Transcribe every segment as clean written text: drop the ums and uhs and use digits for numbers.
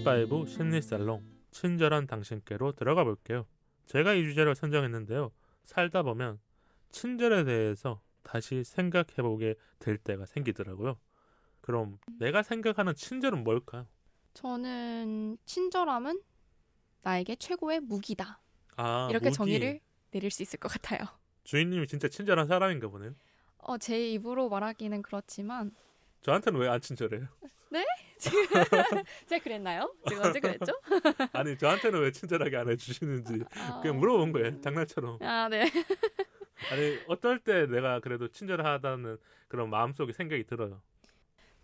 굿바이브 심리살롱 친절한 당신께로 들어가 볼게요. 제가 이 주제를 선정했는데요. 살다 보면 친절에 대해서 다시 생각해보게 될 때가 생기더라고요. 그럼 내가 생각하는 친절은 뭘까요? 저는 친절함은 나에게 최고의 무기다. 이렇게 무기. 정의를 내릴 수 있을 것 같아요. 주인님이 진짜 친절한 사람인가 보네요. 제 입으로 말하기는 그렇지만 저한테는 왜 안 친절해요? 네? 제가 그랬나요? 제가 언제 그랬죠? 아니 저한테는 왜 친절하게 안 해주시는지 그냥 물어본 거예요. 장난처럼. 네. 아니 어떨 때 내가 그래도 친절하다는 그런 마음속에 생각이 들어요.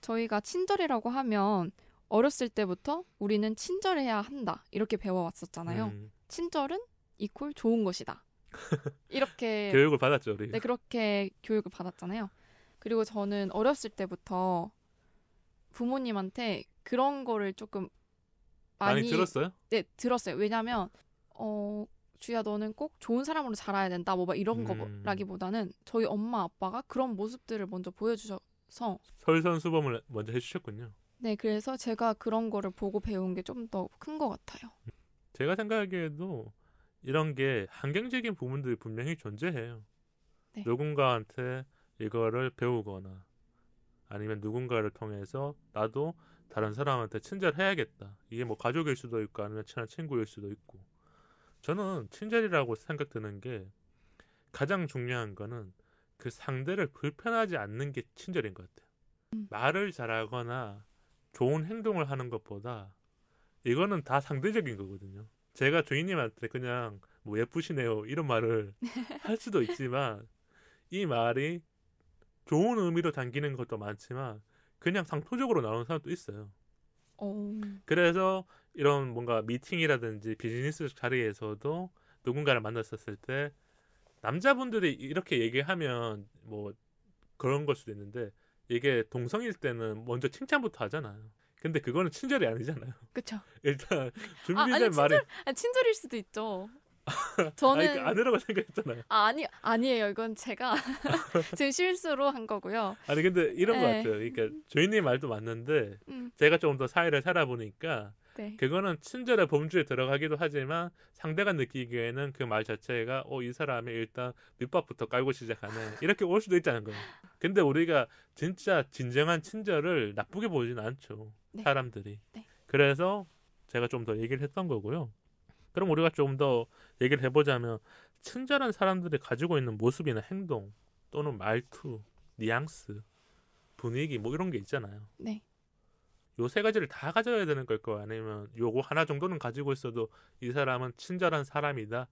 저희가 친절이라고 하면 어렸을 때부터 우리는 친절해야 한다 이렇게 배워왔었잖아요. 친절은 이퀄 좋은 것이다. 이렇게 교육을 받았죠 우리. 네, 그렇게 교육을 받았잖아요. 그리고 저는 어렸을 때부터 부모님한테 그런 거를 조금 많이 들었어요? 네, 들었어요. 왜냐면 주야 너는 꼭 좋은 사람으로 자라야 된다. 뭐 이런 거라기보다는 저희 엄마 아빠가 그런 모습들을 먼저 보여주셔서 솔선수범을 먼저 해주셨군요. 네, 그래서 제가 그런 거를 보고 배운 게 좀 더 큰 것 같아요. 제가 생각하기에도 이런 게 환경적인 부분들이 분명히 존재해요. 네. 누군가한테 이거를 배우거나 아니면 누군가를 통해서 나도 다른 사람한테 친절해야겠다. 이게 뭐 가족일 수도 있고 아니면 친한 친구일 수도 있고. 저는 친절이라고 생각드는 게 가장 중요한 거는 그 상대를 불편하지 않는 게 친절인 것 같아요. 말을 잘하거나 좋은 행동을 하는 것보다 이거는 다 상대적인 거거든요. 제가 주인님한테 그냥 뭐 예쁘시네요 이런 말을 할 수도 있지만 이 말이 좋은 의미로 담기는 것도 많지만 그냥 상투적으로 나오는 사람도 있어요. 그래서 이런 뭔가 미팅이라든지 비즈니스 자리에서도 누군가를 만났었을 때 남자분들이 이렇게 얘기하면 뭐 그런 걸 수도 있는데 이게 동성일 때는 먼저 칭찬부터 하잖아요. 근데 그거는 친절이 아니잖아요. 그렇죠. 일단 준비된 말이 친절일 수도 있죠. 저는 아니라고 생각했잖아요. 아니에요. 이건 제가 지금 실수로 한 거고요. 아니 근데 이런 것 같아요. 그러니까 주인님 말도 맞는데 제가 조금 더 사회를 살아보니까 그거는 친절의 범주에 들어가기도 하지만 상대가 느끼기에는 그 말 자체가 이 사람이 일단 밑밥부터 깔고 시작하네 이렇게 올 수도 있다는 거예요. 근데 우리가 진짜 진정한 친절을 나쁘게 보지는 않죠. 사람들이. 그래서 제가 좀 더 얘기를 했던 거고요. 그럼 우리가 좀 더 얘기를 해보자면 친절한 사람들이 가지고 있는 모습이나 행동 또는 말투, 뉘앙스, 분위기 뭐 이런 게 있잖아요. 네. 요 세 가지를 다 가져야 되는 걸까요? 아니면 요거 하나 정도는 가지고 있어도 이 사람은 친절한 사람이다,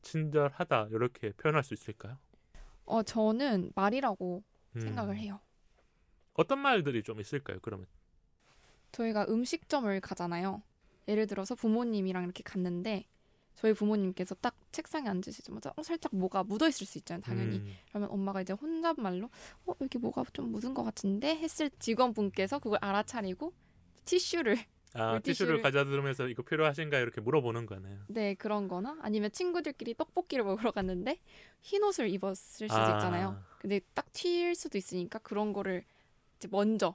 친절하다 이렇게 표현할 수 있을까요? 저는 말이라고 생각을 해요. 어떤 말들이 좀 있을까요? 그러면 저희가 음식점을 가잖아요. 예를 들어서 부모님이랑 이렇게 갔는데 저희 부모님께서 딱 책상에 앉으시자마자 살짝 뭐가 묻어있을 수 있잖아요. 당연히. 그러면 엄마가 이제 혼잣말로 여기 뭐가 좀 묻은 것 같은데 했을 직원분께서 그걸 알아차리고 티슈를 가져들면서 이거 필요하신가요? 이렇게 물어보는 거네요. 네, 그런 거나 아니면 친구들끼리 떡볶이를 먹으러 갔는데 흰 옷을 입었을 수도 있잖아요. 근데 딱 튈 수도 있으니까 그런 거를 이제 먼저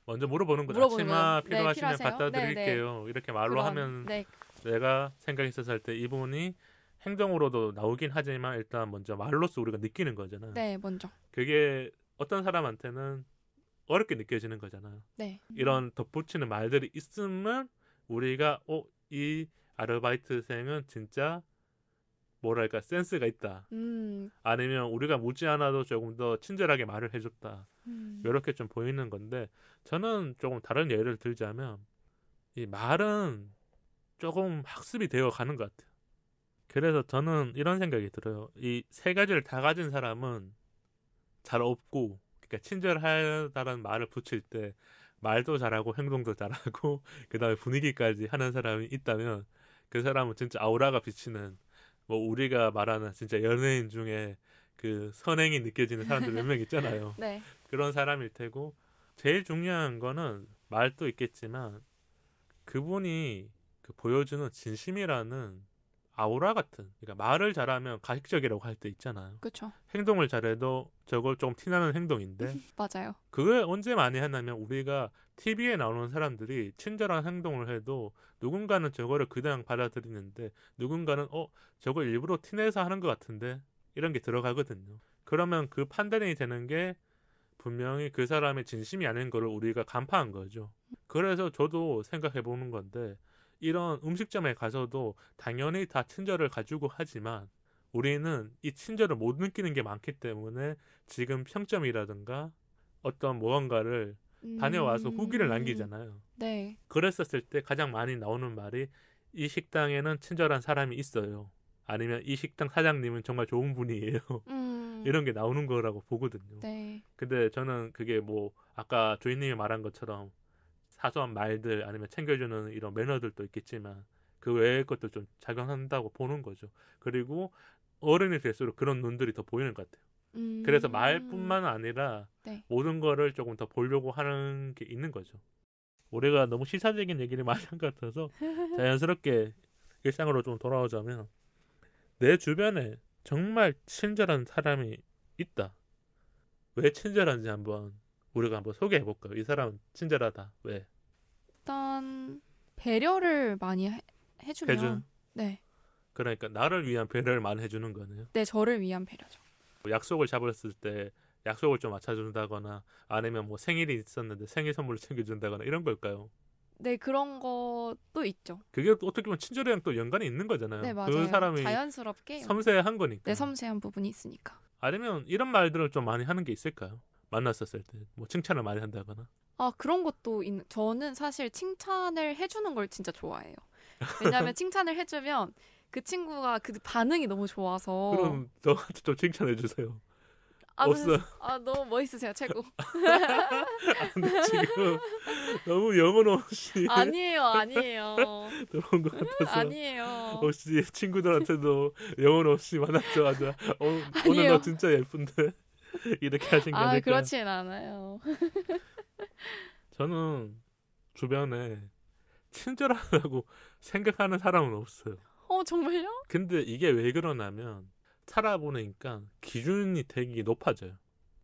물어보는 거죠. 치마 필요하시면 필요하세요? 갖다 드릴게요. 이렇게 말로 하면 내가 생각했었을 때 이분이 행동으로도 나오긴 하지만 일단 먼저 말로써 우리가 느끼는 거잖아요. 네, 먼저. 그게 어떤 사람한테는 어렵게 느껴지는 거잖아요. 네. 이런 덧붙이는 말들이 있으면 우리가 이 아르바이트생은 진짜 뭐랄까 센스가 있다. 아니면 우리가 묻지 않아도 조금 더 친절하게 말을 해줬다. 이렇게 좀 보이는 건데 저는 조금 다른 예를 들자면 이 말은 조금 학습이 되어 가는 것 같아요. 그래서 저는 이런 생각이 들어요. 이 세 가지를 다 가진 사람은 잘 없고 그러니까 친절하다는 말을 붙일 때 말도 잘하고 행동도 잘하고 그다음에 분위기까지 하는 사람이 있다면 그 사람은 진짜 아우라가 비치는 뭐 우리가 말하는 진짜 연예인 중에 그 선행이 느껴지는 사람들 몇 명 있잖아요. 네. 그런 사람일 테고 제일 중요한 거는 말도 있겠지만 그분이 그 보여주는 진심이라는 아우라 같은, 그러니까 말을 잘하면 가식적이라고 할 때 있잖아요. 그렇죠. 행동을 잘해도 저거 좀 티나는 행동인데 맞아요. 그걸 언제 많이 하냐면 우리가 TV에 나오는 사람들이 친절한 행동을 해도 누군가는 저거를 그냥 받아들이는데 누군가는 저거 일부러 티내서 하는 것 같은데 이런 게 들어가거든요. 그러면 그 판단이 되는 게 분명히 그 사람의 진심이 아닌 거를 우리가 간파한 거죠. 그래서 저도 생각해 보는 건데 이런 음식점에 가서도 당연히 다 친절을 가지고 하지만 우리는 이 친절을 못 느끼는 게 많기 때문에 지금 평점이라든가 어떤 무언가를 다녀와서 후기를 남기잖아요. 네. 그랬었을 때 가장 많이 나오는 말이 이 식당에는 친절한 사람이 있어요. 아니면 이 식당 사장님은 정말 좋은 분이에요. 이런 게 나오는 거라고 보거든요. 네. 근데 저는 그게 뭐 아까 조이님이 말한 것처럼 사소한 말들 아니면 챙겨주는 이런 매너들도 있겠지만 그 외의 것도 좀 작용한다고 보는 거죠. 그리고 어른이 될수록 그런 눈들이 더 보이는 것 같아요. 그래서 말뿐만 아니라 네. 모든 거를 조금 더 보려고 하는 게 있는 거죠. 우리가 너무 시사적인 얘기를 많이 한 것 같아서 자연스럽게 일상으로 좀 돌아오자면 내 주변에 정말 친절한 사람이 있다. 왜 친절한지 우리가 한번 소개해볼까요? 이 사람은 친절하다. 왜? 일단 배려를 많이 해주면 해준? 네. 그러니까 나를 위한 배려를 많이 해주는 거네요. 네, 저를 위한 배려죠. 약속을 잡았을 때 약속을 좀 맞춰준다거나 아니면 뭐 생일이 있었는데 생일 선물을 챙겨준다거나 이런 걸까요? 네, 그런 것도 있죠. 그게 또 어떻게 보면 친절이랑 또 연관이 있는 거잖아요. 네, 맞아요. 그 사람이 자연스럽게 섬세한 거니까. 네, 섬세한 부분이 있으니까. 아니면 이런 말들을 좀 많이 하는 게 있을까요? 만났었을 때 뭐 칭찬을 많이 한다거나. 그런 것도 저는 사실 칭찬을 해주는 걸 진짜 좋아해요. 왜냐하면 칭찬을 해주면 그 친구가 그 반응이 너무 좋아서. 그럼 저한테 좀 칭찬해 주세요. 없어. 너무 멋있으세요, 최고. 근데 지금 너무 영혼 없이 아니에요. 들어온 것 같아서. 아니에요. 혹시 친구들한테도 영혼 없이 만났자마자 오늘 너 진짜 예쁜데 이렇게 하신 게 아닐까? 그렇진 않아요. 저는 주변에 친절하다고 생각하는 사람은 없어요. 정말요? 근데 이게 왜 그러냐면 살아보니까 기준이 되게 높아져요.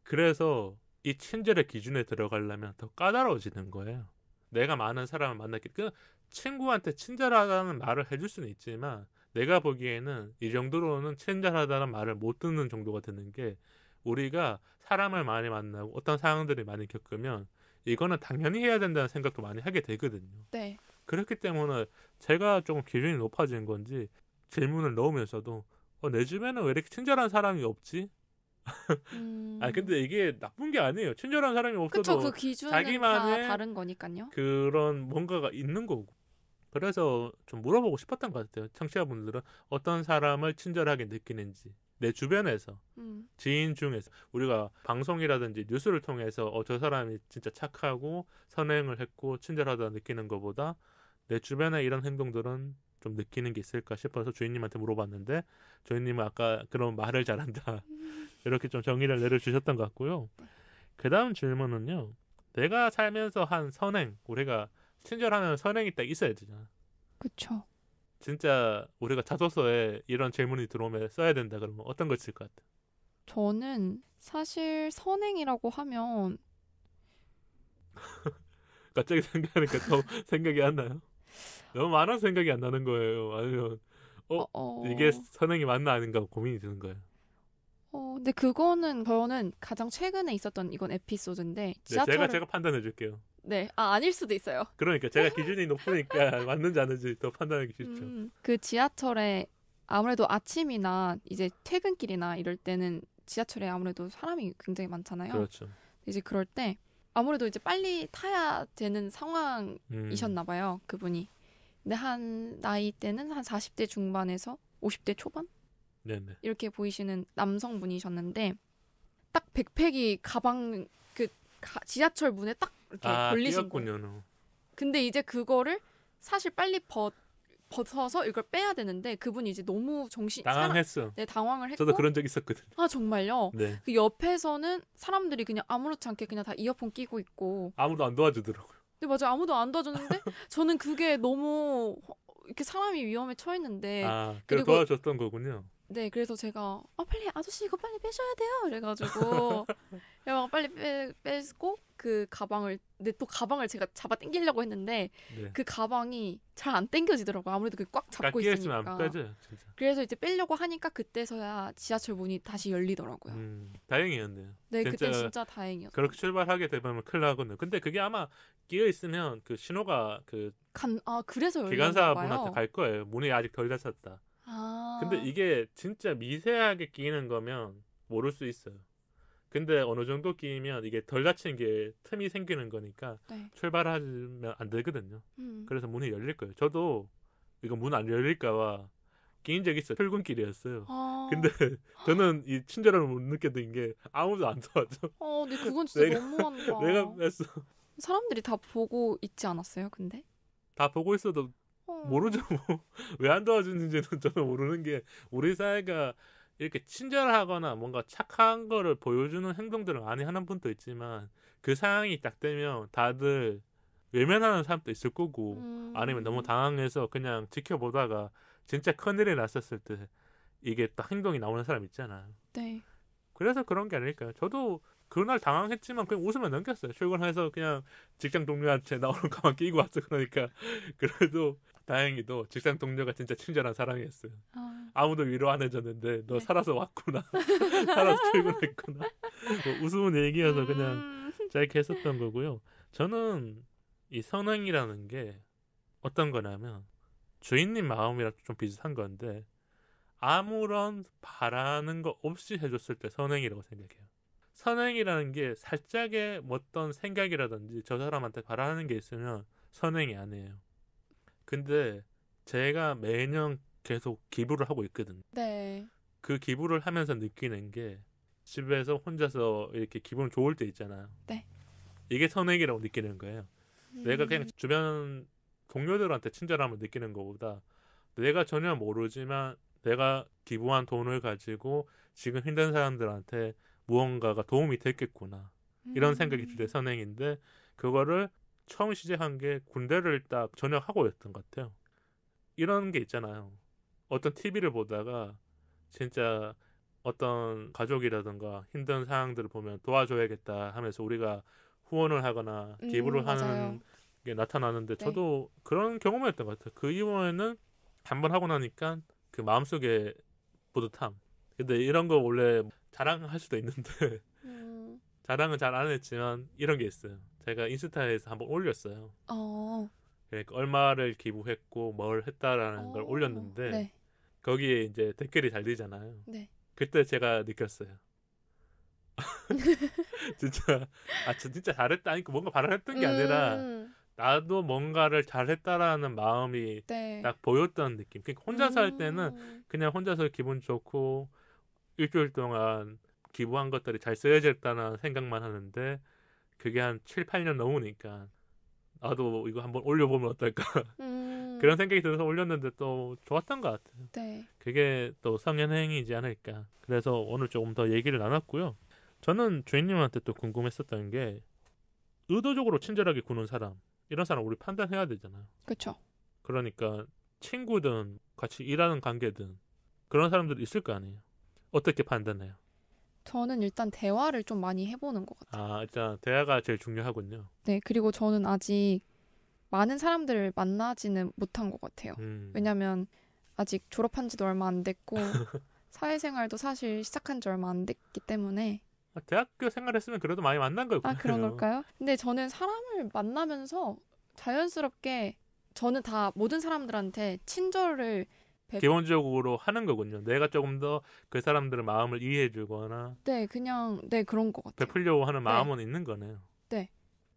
그래서 이 친절의 기준에 들어가려면 더 까다로워지는 거예요. 내가 많은 사람을 만났기 때문에 친구한테 친절하다는 말을 해줄 수는 있지만 내가 보기에는 이 정도로는 친절하다는 말을 못 듣는 정도가 되는 게 우리가 사람을 많이 만나고 어떤 상황들을 많이 겪으면 이거는 당연히 해야 된다는 생각도 많이 하게 되거든요. 네. 그렇기 때문에 제가 조금 기준이 높아진 건지 질문을 넣으면서도 내 주변에 왜 이렇게 친절한 사람이 없지? 근데 이게 나쁜 게 아니에요. 친절한 사람이 없어도 그쵸, 그 기준은 자기만의 다 다른 거니까요. 그런 뭔가가 있는 거고. 그래서 좀 물어보고 싶었던 것 같아요. 청취자분들은 어떤 사람을 친절하게 느끼는지. 내 주변에서 지인 중에서 우리가 방송이라든지 뉴스를 통해서 저 사람이 진짜 착하고 선행을 했고 친절하다 느끼는 것보다 내 주변에 이런 행동들은 좀 느끼는 게 있을까 싶어서 주인님한테 물어봤는데 주인님은 아까 그런 말을 잘한다 이렇게 좀 정의를 내려주셨던 것 같고요. 그 다음 질문은요. 내가 살면서 한 선행, 우리가 친절하면 선행이 딱 있어야 되잖아. 그쵸. 진짜 우리가 자소서에 이런 질문이 들어오면 써야 된다 그러면 어떤 걸 쓸 것 같아? 저는 사실 선행이라고 하면 갑자기 생각하니까 더 생각이 안 나요? 너무 많아서 생각이 안 나는 거예요. 아니면 이게 선행이 맞나 아닌가 고민이 드는 거예요. 근데 그거는 저는 가장 최근에 있었던 이건 에피소드인데 지하철을... 제가 판단해 줄게요. 네, 아닐 수도 있어요. 그러니까 제가 기준이 높으니까 맞는지 아닌지 더 판단하기 쉽죠. 그 지하철에 아무래도 아침이나 이제 퇴근길이나 이럴 때는 지하철에 아무래도 사람이 굉장히 많잖아요. 그렇죠. 이제 그럴 때 아무래도 이제 빨리 타야 되는 상황이셨나 봐요, 그분이. 근데 한 나이 때는 한 40대 중반에서 50대 초반? 네네. 이렇게 보이시는 남성분이셨는데 딱 백팩이 가방 지하철 문에 딱 이렇게 걸리신 거예요. 근데 이제 그거를 사실 빨리 벗어서 이걸 빼야 되는데 그분이 이제 너무 당황했어. 네, 당황을 했고. 저도 그런 적 있었거든요. 정말요? 네. 그 옆에서는 사람들이 그냥 아무렇지 않게 그냥 다 이어폰 끼고 있고 아무도 안 도와주더라고요. 네, 맞아요. 아무도 안 도와줬는데 저는 그게 너무 이렇게 사람이 위험에 처했는데 그래서 그리고 도와줬던 거군요. 네, 그래서 제가 빨리 아저씨 이거 빨리 빼셔야 돼요. 그래가지고 막 빨리 빼고 그 가방을 근데 또 가방을 제가 잡아 당기려고 했는데 네. 그 가방이 잘 안 당겨지더라고요. 아무래도 그게 꽉 잡고 있으니까. 안 빼져, 진짜. 그래서 이제 빼려고 하니까 그때서야 지하철 문이 다시 열리더라고요. 다행이었네요. 네, 그때 진짜 다행이었어요. 그렇게 출발하게 되면 큰일 나거든요. 근데 그게 아마 끼어 있으면 그 신호가 그 그래서 열렸나 기관사분한테 봐요. 갈 거예요. 문이 아직 덜 닫혔다. 근데 이게 진짜 미세하게 끼는 거면 모를 수 있어요. 근데 어느 정도 끼면 이게 덜 닫힌 게 틈이 생기는 거니까 네. 출발하면 안 되거든요. 그래서 문이 열릴 거예요. 저도 이거 문 안 열릴까 봐 끼인 적 있어요. 출근길이었어요. 근데 저는 이 친절함을 못 느꼈던 게 아무도 안 도와줘. 근데 그건 진짜 너무한다. 내가 했어. 사람들이 다 보고 있지 않았어요, 근데? 다 보고 있어도 모르죠. 뭐. 왜 안 도와주는지는 저는 모르는 게 우리 사회가 이렇게 친절하거나 뭔가 착한 거를 보여주는 행동들을 많이 하는 분도 있지만 그 상황이 딱 되면 다들 외면하는 사람도 있을 거고 아니면 너무 당황해서 그냥 지켜보다가 진짜 큰일이 났었을 때 이게 딱 행동이 나오는 사람 있잖아요. 네. 그래서 그런 게 아닐까요? 저도 그날 당황했지만 그냥 웃으면 넘겼어요. 출근해서 그냥 직장 동료한테 나 오늘 가방 끼고 왔어. 그러니까 그래도 다행히도 직장 동료가 진짜 친절한 사람이었어요. 아무도 위로 안 해줬는데 너 네. 살아서 왔구나. 살아서 출근했구나. 뭐 우스운 얘기여서 그냥 짧게 했었던 거고요. 저는 이 선행이라는 게 어떤 거냐면 주인님 마음이랑 좀 비슷한 건데 아무런 바라는 거 없이 해줬을 때 선행이라고 생각해요. 선행이라는 게 살짝의 어떤 생각이라든지 저 사람한테 바라는 게 있으면 선행이 아니에요. 근데 제가 매년 계속 기부를 하고 있거든요. 네. 그 기부를 하면서 느끼는 게 집에서 혼자서 이렇게 기분 좋을 때 있잖아요. 네. 이게 선행이라고 느끼는 거예요. 내가 그냥 주변 동료들한테 친절함을 느끼는 것보다 내가 전혀 모르지만 내가 기부한 돈을 가지고 지금 힘든 사람들한테 무언가가 도움이 됐겠구나. 이런 생각이 들 때 선행인데 그거를 처음 시작한 게 군대를 딱 전역하고였던 것 같아요. 이런 게 있잖아요. 어떤 TV를 보다가 진짜 어떤 가족이라든가 힘든 상황들을 보면 도와줘야겠다 하면서 우리가 후원을 하거나 기부를 하는 맞아요. 게 나타나는데 네. 저도 그런 경험이었던 것 같아요. 그 이후에는 한번 하고 나니까 그 마음속에 뿌듯함. 근데 이런 거 원래 자랑할 수도 있는데 자랑은 잘 안 했지만 이런 게 있어요. 제가 인스타에서 한번 올렸어요. 그러니까 얼마를 기부했고 뭘 했다라는 걸 올렸는데 네. 거기에 이제 댓글이 잘 되잖아요. 네. 그때 제가 느꼈어요. 진짜 잘했다. 아니 뭔가 바라했던 게 아니라 나도 뭔가를 잘했다라는 마음이 네. 딱 보였던 느낌. 그러니까 혼자서 할 때는 그냥 혼자서 기분 좋고 일주일 동안 기부한 것들이 잘 쓰여졌다는 생각만 하는데 그게 한 7, 8년 넘으니까 나도 이거 한번 올려보면 어떨까 그런 생각이 들어서 올렸는데 또 좋았던 것 같아요. 네. 그게 또 성현행이지 않을까. 그래서 오늘 조금 더 얘기를 나눴고요. 저는 주인님한테 또 궁금했었던 게 의도적으로 친절하게 구는 사람 이런 사람 우리 판단해야 되잖아요. 그렇죠. 그러니까 친구든 같이 일하는 관계든 그런 사람들이 있을 거 아니에요. 어떻게 판단해요? 저는 일단 대화를 좀 많이 해보는 것 같아요. 일단 대화가 제일 중요하군요. 네, 그리고 저는 아직 많은 사람들을 만나지는 못한 것 같아요. 왜냐면 아직 졸업한 지도 얼마 안 됐고 사회생활도 사실 시작한 지 얼마 안 됐기 때문에 대학교 생활했으면 그래도 많이 만난 거예요. 그런 걸까요? 근데 저는 사람을 만나면서 자연스럽게 저는 다 모든 사람들한테 친절을 기본적으로 하는 거군요. 내가 조금 더 그 사람들의 마음을 이해해주거나 그런 것 같아요. 베풀려고 하는 마음은 있는 거네요. 네.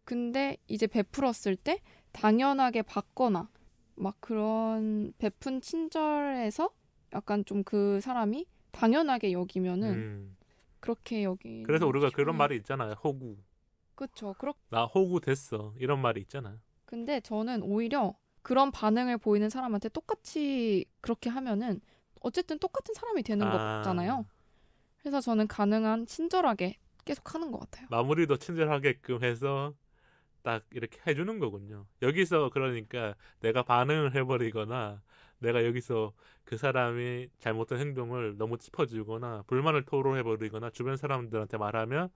근데 이제 베풀었을 때 당연하게 받거나 막 그런 베푼 친절에서 약간 좀 그 사람이 당연하게 여기면은 그렇게 여기. 그래서 우리가 그런 말이 있잖아요. 호구. 그렇죠. 나 호구 됐어. 이런 말이 있잖아요. 근데 저는 오히려 그런 반응을 보이는 사람한테 똑같이 그렇게 하면은 어쨌든 똑같은 사람이 되는 거잖아요. 그래서 저는 가능한 친절하게 계속 하는 것 같아요. 마무리도 친절하게끔 해서 딱 이렇게 해주는 거군요. 여기서 그러니까 내가 반응을 해버리거나 내가 여기서 그 사람이 잘못한 행동을 너무 짚어주거나 불만을 토로해버리거나 주변 사람들한테 말하면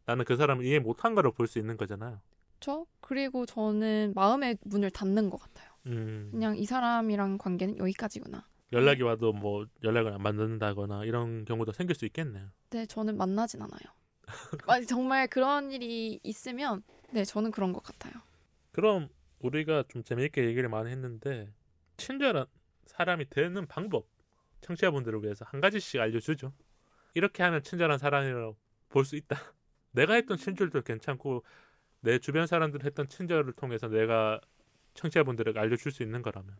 나는 그 사람을 이해 못한 거로 볼 수 있는 거잖아요. 그렇죠. 그리고 저는 마음의 문을 닫는 것 같아요. 그냥 이 사람이랑 관계는 여기까지구나. 연락이 와도 뭐 연락을 안 받는다거나 이런 경우도 생길 수 있겠네요. 네, 저는 만나진 않아요. 아니, 정말 그런 일이 있으면 네, 저는 그런 것 같아요. 그럼 우리가 좀 재미있게 얘기를 많이 했는데 친절한 사람이 되는 방법 청취자분들을 위해서 한 가지씩 알려주죠. 이렇게 하면 친절한 사람이라고 볼 수 있다. 내가 했던 친절도 괜찮고 내 주변 사람들이 했던 친절을 통해서 내가 청취자분들에게 알려줄 수 있는 거라면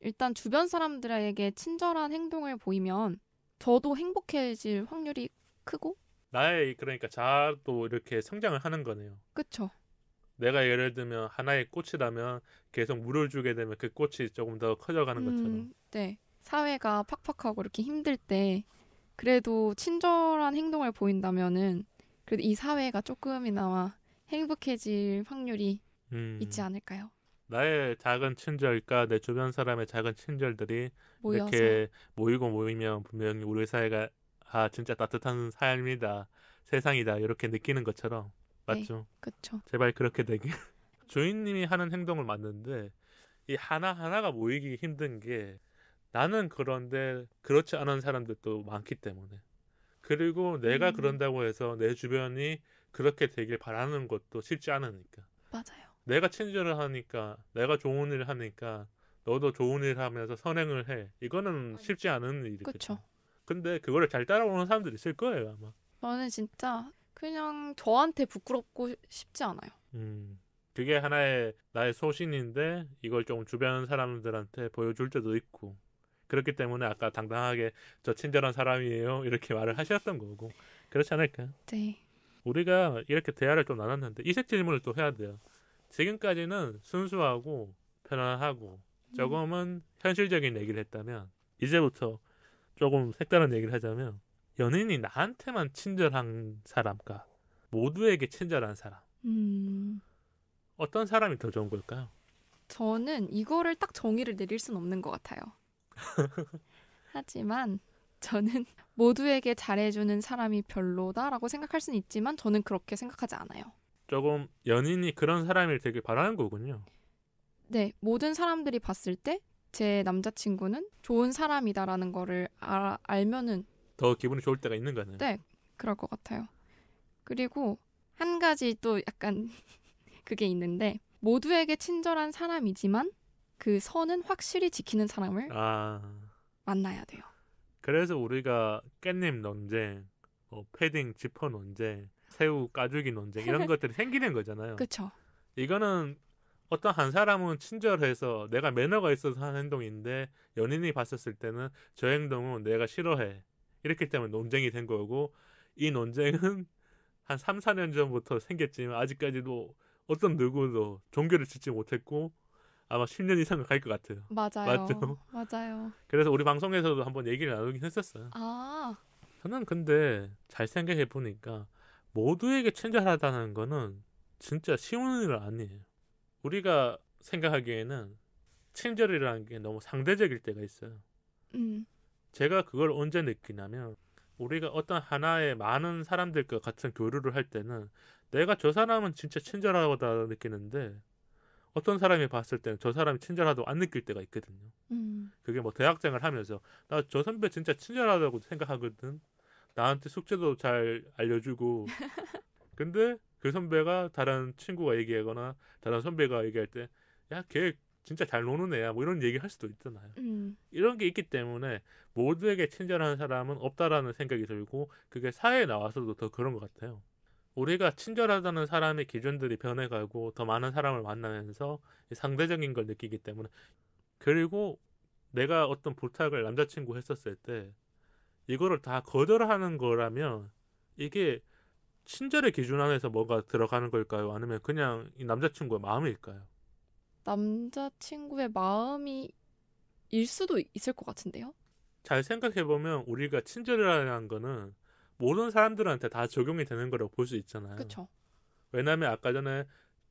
일단 주변 사람들에게 친절한 행동을 보이면 저도 행복해질 확률이 크고 나의 그러니까 자아도 이렇게 성장을 하는 거네요. 그쵸. 내가 예를 들면 하나의 꽃이라면 계속 물을 주게 되면 그 꽃이 조금 더 커져가는 것처럼. 네. 사회가 팍팍하고 이렇게 힘들 때 그래도 친절한 행동을 보인다면은 그래도 이 사회가 조금이나마 행복해질 확률이 있지 않을까요? 나의 작은 친절과 내 주변 사람의 작은 친절들이 모여서. 이렇게 모이고 모이면 분명히 우리 사회가 진짜 따뜻한 삶이다, 세상이다 이렇게 느끼는 것처럼 맞죠? 네, 그렇죠. 제발 그렇게 되길. 주인님이 하는 행동을 맞는데 이 하나하나가 모이기 힘든 게 나는 그런데 그렇지 않은 사람들도 많기 때문에 그리고 내가 그런다고 해서 내 주변이 그렇게 되길 바라는 것도 쉽지 않으니까. 맞아요. 내가 친절을 하니까 내가 좋은 일을 하니까 너도 좋은 일 하면서 선행을 해. 이거는 쉽지 않은 일이거든요. 그쵸. 근데 그거를 잘 따라오는 사람들이 있을 거예요 아마. 저는 진짜 그냥 저한테 부끄럽고 싶지 않아요. 그게 하나의 나의 소신인데 이걸 좀 주변 사람들한테 보여줄 때도 있고 그렇기 때문에 아까 당당하게 저 친절한 사람이에요 이렇게 말을 하셨던 거고 그렇지 않을까요? 네. 우리가 이렇게 대화를 좀 나눴는데 이색 질문을 또 해야 돼요. 지금까지는 순수하고 편안하고 조금은 현실적인 얘기를 했다면 이제부터 조금 색다른 얘기를 하자면 연인이 나한테만 친절한 사람과 모두에게 친절한 사람 어떤 사람이 더 좋은 걸까요? 저는 이거를 딱 정의를 내릴 순 없는 것 같아요. 하지만 저는 모두에게 잘해주는 사람이 별로다라고 생각할 수는 있지만 저는 그렇게 생각하지 않아요. 조금 연인이 그런 사람을 되게 바라는 거군요. 네, 모든 사람들이 봤을 때 제 남자친구는 좋은 사람이다라는 거를 알면은 더 기분이 좋을 때가 있는 거네요. 네, 그럴 것 같아요. 그리고 한 가지 또 약간 그게 있는데 모두에게 친절한 사람이지만 그 선은 확실히 지키는 사람을 만나야 돼요. 그래서 우리가 깻잎 논쟁, 패딩 지퍼 논쟁, 새우 까주기 논쟁 이런 것들이 생기는 거잖아요. 그렇죠. 이거는 어떤 한 사람은 친절해서 내가 매너가 있어서 하는 행동인데 연인이 봤었을 때는 저 행동은 내가 싫어해. 이렇기 때문에 논쟁이 된 거고 이 논쟁은 한 3, 4년 전부터 생겼지만 아직까지도 어떤 누구도 종결을 짓지 못했고 아마 10년 이상은 갈 것 같아요. 맞아요. 맞죠? 맞아요. 그래서 우리 방송에서도 한번 얘기를 나누긴 했었어요. 저는 근데 잘 생각해 보니까 모두에게 친절하다는 거는 진짜 쉬운 일은 아니에요. 우리가 생각하기에는 친절이라는 게 너무 상대적일 때가 있어요. 제가 그걸 언제 느끼냐면 우리가 어떤 하나의 많은 사람들과 같은 교류를 할 때는 내가 저 사람은 진짜 친절하다 느끼는데 어떤 사람이 봤을 때는 저 사람이 친절하다고 안 느낄 때가 있거든요. 그게 뭐 대학생을 하면서 나 저 선배 진짜 친절하다고 생각하거든. 나한테 숙제도 잘 알려주고 근데 그 선배가 다른 친구가 얘기하거나 다른 선배가 얘기할 때 야, 걔 진짜 잘 노는 애야 뭐 이런 얘기 할 수도 있잖아요. 이런 게 있기 때문에 모두에게 친절한 사람은 없다라는 생각이 들고 그게 사회에 나와서도 더 그런 것 같아요. 우리가 친절하다는 사람의 기준들이 변해가고 더 많은 사람을 만나면서 상대적인 걸 느끼기 때문에 그리고 내가 어떤 부탁을 남자친구 했었을 때 이거를 다 거절하는 거라면 이게 친절의 기준 안에서 뭐가 들어가는 걸까요? 아니면 그냥 이 남자친구의 마음일까요? 남자친구의 마음이 일 수도 있을 것 같은데요? 잘 생각해보면 우리가 친절이라는 거는 모든 사람들한테 다 적용이 되는 거라고 볼 수 있잖아요. 그렇죠. 왜냐하면 아까 전에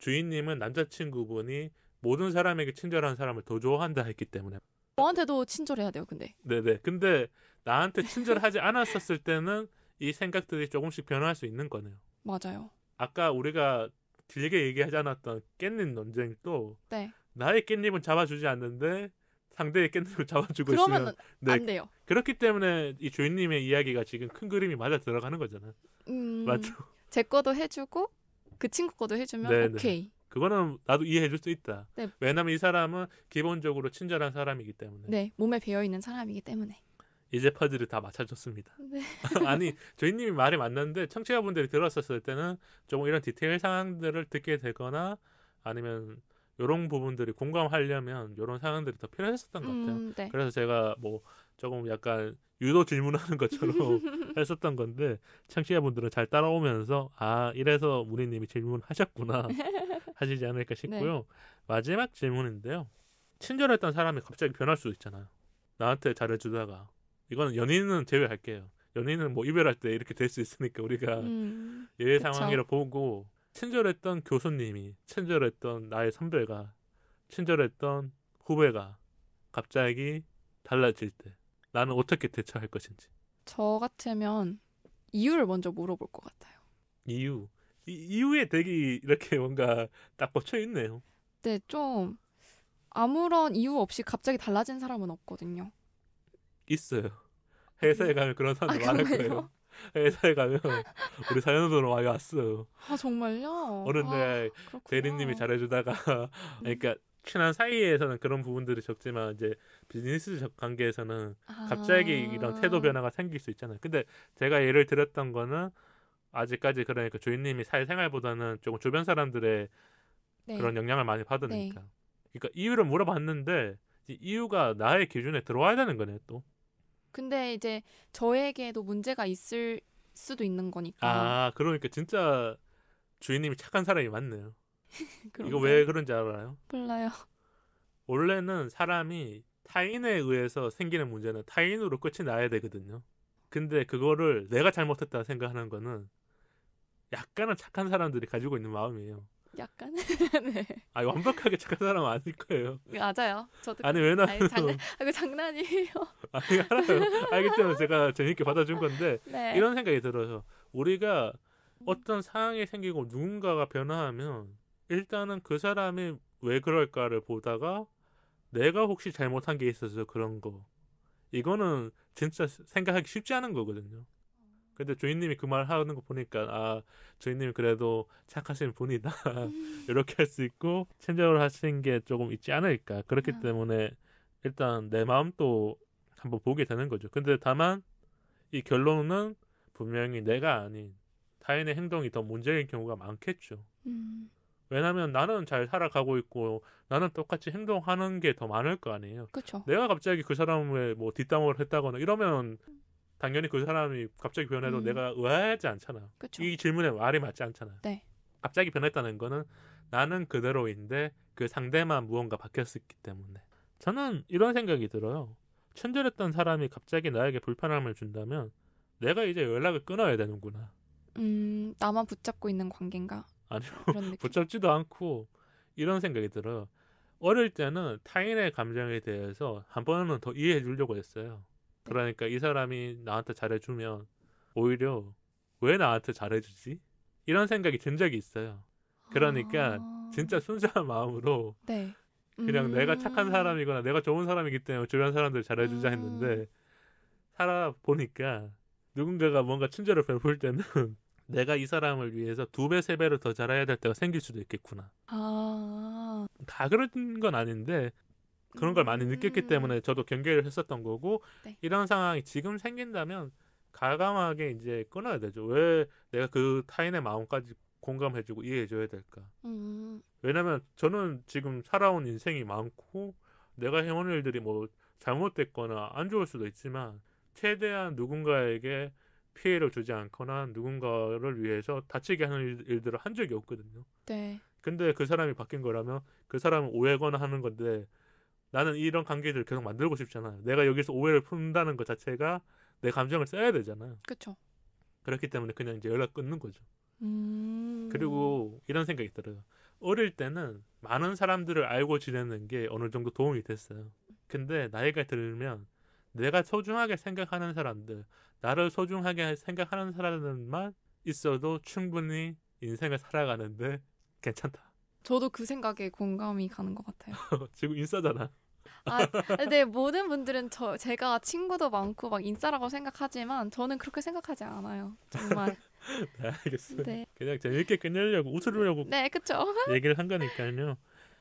주인님은 남자친구분이 모든 사람에게 친절한 사람을 더 좋아한다 했기 때문에. 저한테도 친절해야 돼요. 근데 네네. 근데 나한테 친절하지 않았었을 때는 이 생각들이 조금씩 변화할 수 있는 거네요. 맞아요. 아까 우리가 길게 얘기하지 않았던 깻잎 논쟁도 네. 나의 깻잎은 잡아주지 않는데 상대의 깻잎을 잡아주고 있으면 그러면 네, 안 돼요. 그렇기 때문에 이 주인님의 이야기가 지금 큰 그림이 맞아 들어가는 거잖아요. 맞죠? 제 거도 해주고 그 친구 거도 해주면 네네. 오케이. 그거는 나도 이해해줄 수 있다. 네. 왜냐면 이 사람은 기본적으로 친절한 사람이기 때문에. 네, 몸에 배어 있는 사람이기 때문에. 이제 퍼즐을 다 맞춰줬습니다. 네. 아니 주인님이 말이 맞는데 청취자분들이 들었었을 때는 조금 이런 디테일 상황들을 듣게 되거나 아니면 이런 부분들이 공감하려면 이런 상황들이 더 필요했었던 것 같아요. 네. 그래서 제가 뭐 조금 약간 유도 질문하는 것처럼 했었던 건데 청취자분들은 잘 따라오면서 아 이래서 문희님이 질문하셨구나 하시지 않을까 싶고요. 네. 마지막 질문인데요. 친절했던 사람이 갑자기 변할 수 있잖아요. 나한테 잘해주다가 이거는 연인은 제외할게요. 연인은 뭐 이별할 때 이렇게 될 수 있으니까 우리가 예외 그쵸. 상황이라 보고 친절했던 교수님이 친절했던 나의 선배가 친절했던 후배가 갑자기 달라질 때 나는 어떻게 대처할 것인지. 저 같으면 이유를 먼저 물어볼 것 같아요. 이유에 되게 이렇게 뭔가 딱 꽂혀 있네요. 네, 좀 아무런 이유 없이 갑자기 달라진 사람은 없거든요. 있어요. 회사에 가면 그런 사람들 많을 정말요? 거예요. 회사에 가면 우리 사연으로 많이 왔어요. 아 정말요? 어느 날 그렇구나. 대리님이 잘해주다가 그러니까 친한 사이에서는 그런 부분들이 적지만 이제 비즈니스 관계에서는 갑자기 이런 태도 변화가 생길 수 있잖아요. 근데 제가 예를 들었던 거는 아직까지 그러니까 주인님이 사회생활보다는 조금 주변 사람들의 네. 그런 영향을 많이 받으니까. 그러니까 이유를 물어봤는데 이유가 나의 기준에 들어와야 되는 거네요 또. 근데 이제 저에게도 문제가 있을 수도 있는 거니까. 아 그러니까 진짜 주인님이 착한 사람이 맞네요. 이거 그런가요? 왜 그런지 알아요? 몰라요. 원래는 사람이 타인에 의해서 생기는 문제는 타인으로 끝이 나야 되거든요. 근데 그거를 내가 잘못했다 생각하는 거는 약간은 착한 사람들이 가지고 있는 마음이에요. 약간? 네. 아니 완벽하게 착한 사람은 아닐 거예요. 맞아요. 저도. 아니 왜냐면 그 장난이에요. 아니 알아요. 알기 때문에 제가 재밌게 받아준 건데 네. 이런 생각이 들어서 우리가 어떤 상황이 생기고 누군가가 변화하면 일단은 그 사람이 왜 그럴까를 보다가 내가 혹시 잘못한 게 있어서 그런 거 이거는 진짜 생각하기 쉽지 않은 거거든요. 근데 주인님이 그 말 하는 거 보니까 아 주인님이 그래도 착하신 분이다 이렇게 할 수 있고 친절을 하신 게 조금 있지 않을까. 그렇기 때문에 일단 내 마음도 한번 보게 되는 거죠. 근데 다만 이 결론은 분명히 내가 아닌 타인의 행동이 더 문제일 경우가 많겠죠. 왜냐면 나는 잘 살아가고 있고 나는 똑같이 행동하는 게 더 많을 거 아니에요. 그렇죠. 내가 갑자기 그 사람을 뭐 뒷담화를 했다거나 이러면 당연히 그 사람이 갑자기 변해도 내가 의아하지 않잖아. 그쵸. 이 질문에 말이 맞지 않잖아요. 네. 갑자기 변했다는 거는 나는 그대로인데 그 상대만 무언가 바뀌었기 때문에. 저는 이런 생각이 들어요. 친절했던 사람이 갑자기 나에게 불편함을 준다면 내가 이제 연락을 끊어야 되는구나. 나만 붙잡고 있는 관계인가? 아니요. 그런 느낌. 붙잡지도 않고 이런 생각이 들어요. 어릴 때는 타인의 감정에 대해서 한 번은 더 이해해 주려고 했어요. 그러니까 이 사람이 나한테 잘해주면 오히려 왜 나한테 잘해주지? 이런 생각이 든 적이 있어요. 그러니까 진짜 순수한 마음으로 네. 그냥 내가 착한 사람이거나 내가 좋은 사람이기 때문에 주변 사람들 잘해주자 했는데 살아보니까 누군가가 뭔가 친절을 베풀 때는 내가 이 사람을 위해서 2배, 3배를 더 잘해야 될 때가 생길 수도 있겠구나. 다 그런 건 아닌데 그런 걸 많이 느꼈기 때문에 저도 경계를 했었던 거고 네. 이런 상황이 지금 생긴다면 가감하게 이제 끊어야 되죠. 왜 내가 그 타인의 마음까지 공감해주고 이해해줘야 될까? 왜냐면 저는 지금 살아온 인생이 많고 내가 해온 일들이 뭐 잘못됐거나 안 좋을 수도 있지만 최대한 누군가에게 피해를 주지 않거나 누군가를 위해서 다치게 하는 일들을 한 적이 없거든요. 네. 근데 그 사람이 바뀐 거라면 그 사람은 오해거나 하는 건데 나는 이런 관계들을 계속 만들고 싶잖아요. 내가 여기서 오해를 푼다는 것 자체가 내 감정을 써야 되잖아요. 그렇죠. 그렇기 때문에 그냥 이제 연락 끊는 거죠. 그리고 이런 생각이 들어요. 어릴 때는 많은 사람들을 알고 지내는 게 어느 정도 도움이 됐어요. 근데 나이가 들면 내가 소중하게 생각하는 사람들, 나를 소중하게 생각하는 사람들만 있어도 충분히 인생을 살아가는데 괜찮다. 저도 그 생각에 공감이 가는 것 같아요. 지금 인싸잖아. 근데 모든 분들은 제가 친구도 많고 막 인싸라고 생각하지만 저는 그렇게 생각하지 않아요. 정말. 네, 알겠어요. 네. 그냥 재밌게 끝내려고 웃으려고 네, 그쵸. 얘기를 한 거니까요.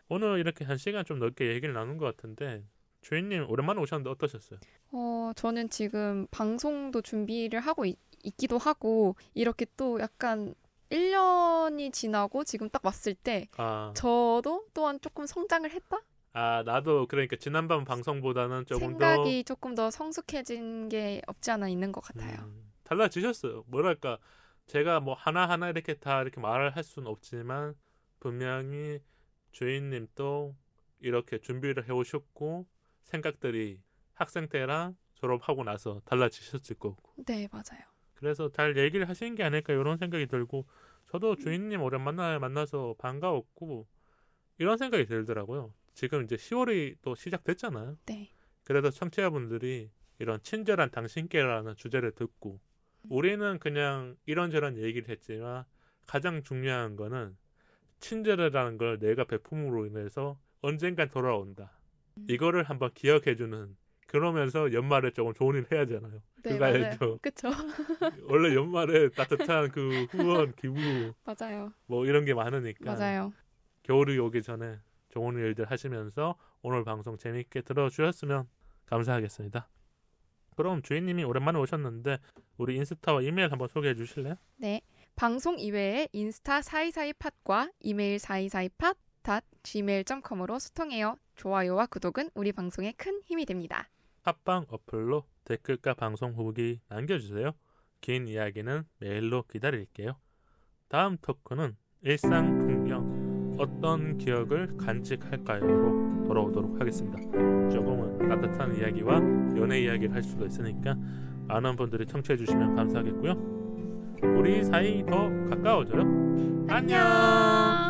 오늘 이렇게 1시간 좀 넘게 얘기를 나눈 것 같은데 주인님 오랜만에 오셨는데 어떠셨어요? 저는 지금 방송도 준비를 하고 있기도 하고 이렇게 또 약간 1년이 지나고 지금 딱 왔을 때 저도 또한 조금 성장을 했다? 나도 그러니까 지난번 방송보다는 조금 생각이 조금 더 성숙해진 게 없지 않아 있는 것 같아요. 달라지셨어요. 뭐랄까 제가 뭐 하나하나 이렇게 다 이렇게 말을 할 수는 없지만 분명히 주인님도 이렇게 준비를 해오셨고 생각들이 학생 때랑 졸업하고 나서 달라지셨을 거고. 네, 맞아요. 그래서 잘 얘기를 하시는 게 아닐까 이런 생각이 들고 저도 주인님 오랜만에 만나서 반가웠고 이런 생각이 들더라고요. 지금 이제 10월이 또 시작됐잖아요. 네. 그래서 청취자분들이 이런 친절한 당신께라는 주제를 듣고 우리는 그냥 이런저런 얘기를 했지만 가장 중요한 거는 친절이라는 걸 내가 베품으로 인해서 언젠간 돌아온다. 이거를 한번 기억해주는 그러면서 연말에 조금 좋은 일 해야잖아요. 네, 그거 맞아요. 알죠? 그쵸. 원래 연말에 따뜻한 그 후원, 기부 맞아요. 뭐 이런 게 많으니까 맞아요. 겨울이 오기 전에 좋은 일들 하시면서 오늘 방송 재밌게 들어주셨으면 감사하겠습니다. 그럼 주인님이 오랜만에 오셨는데 우리 인스타와 이메일 한번 소개해 주실래요? 네. 방송 이외에 인스타 4242팟과 이메일 4242팟.gmail.com으로 소통해요. 좋아요와 구독은 우리 방송에 큰 힘이 됩니다. 팟빵 어플로 댓글과 방송 후기 남겨주세요. 긴 이야기는 메일로 기다릴게요. 다음 토크는 일상 풍경 어떤 기억을 간직할까요로 돌아오도록 하겠습니다. 조금은 따뜻한 이야기와 연애 이야기를 할 수도 있으니까 많은 분들이 청취해 주시면 감사하겠고요. 우리 사이 더 가까워져요. 안녕.